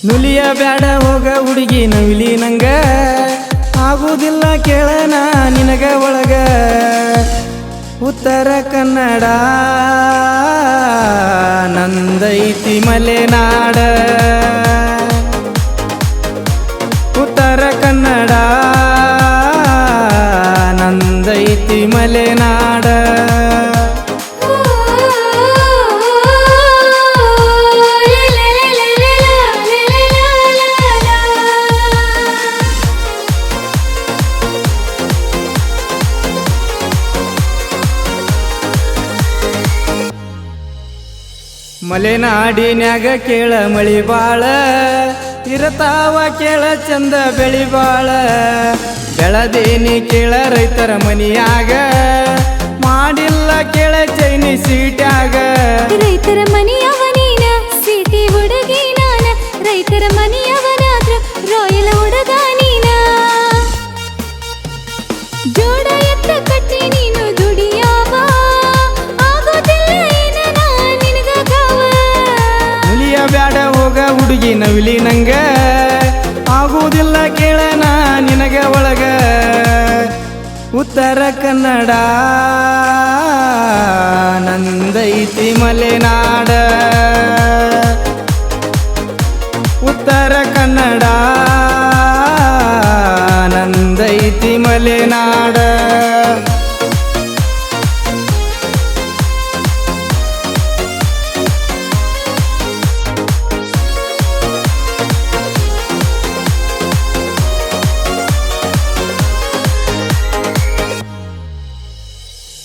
ನುಲಿಯ ಬ್ಯಾಡ ಹೋಗ ಹುಡುಗಿ ನವಿಲಿ ನಂಗ ಆಗುವುದಿಲ್ಲ ಕೇಳನ ನಿನಗ ಒಳಗ ಉತ್ತರ ಕನ್ನಡ ನಂದೈತಿ ಮಲೆನಾಡ ಉತ್ತರ ಕನ್ನಡ ನಂದೈತಿ ಮಲೆನಾಡ ಮಲೆನಾಡಿನ್ಯಾಗ ಕೇಳ ಮಳಿ ಬಾಳ ಇರತಾವ ಕೇಳ ಚಂದ ಬೆಳಿ ಬಾಳ ಬೆಳದೇನಿ ಕೇಳ ರೈತರ ಮನಿಯಾಗ ಮಾಡಿಲ್ಲ ಕೇಳ ಚೈನಿ ಸೀಟ್ಯಾಗ ರೈತರ ಮನಿಯವ ನೀನ ಸಿಟಿ ಹುಡುಗಿ ನಾನ ರೈತರ ಮನಿಯವನಾದ್ರ ರಾಯಲ್ ಹುಡುಗ ನೀನ ಜೋಡ ಎತ್ತ ಕಟ್ಟಿ ನೀನು ದುಡಿಯಾವ ಆಗೋದಿಲ್ಲ ಏನ ನಿನಗ ಗಾವ ನುಲಿಯ ಬ್ಯಾಡ ಹೋಗ ಹುಡುಗಿ ನವಿಲಿ ನಂಗ ಆಗುವುದಿಲ್ಲ ಕೇಳನ ನಿನಗ ಒಳಗ ಉತ್ತರ ಕನ್ನಡ ನಂದೈತಿ ಮಲೆನಾಡ ಉತ್ತರ ಕನ್ನಡ ನಂದೈತಿ ಮಲೆನಾಡ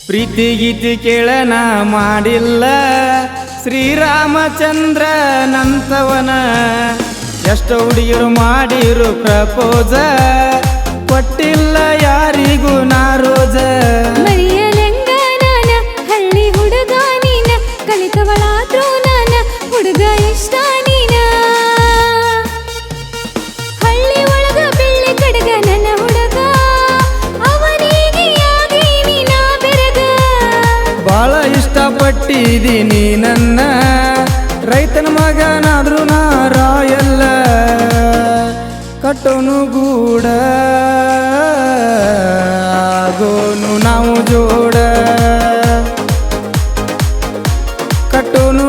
ಪ್ರೀತಿ ಗೀತಿ ಕೇಳನ ಮಾಡಿಲ್ಲ ಶ್ರೀರಾಮಚಂದ್ರ ನಂತವನ ಎಷ್ಟು ಹುಡುಗಿರು ಮಾಡಿರು ಪ್ರಪೋಸ ಕೊಟ್ಟಿಲ್ಲ ಯಾರಿಗೂ ನಾ ರೋಜ ಮರಿಯಲೆಂಗ ನಾನ ಹಳ್ಳಿ ಹುಡುಗ ನೀನ ಕಲಿತವಳಾದ್ರೂ ನಾನ ಹುಡುಗ ಇಷ್ಟ ನೀನ ಹಳ್ಳಿ ಒಳಗ ಬೆಳ್ಳಿ ಕಡಗ ನನ್ನ ಹುಡುಗ ಅವನಿಗೆ ಆಗೀನಿ ನಾ ಬೆರಗ ಬಾಳ ಇಷ್ಟಪಟ್ಟಿದ್ದೀನಿ ನನ್ನ ರೈತನ ಮಗನಾದ್ರೂ ನಾ ರಾಯಲ್ಲ ಕಟ್ಟೋನು ಗೂಡ ಆಗೋನು ನಾವು ಜೋಡ ಕಟ್ಟೋನು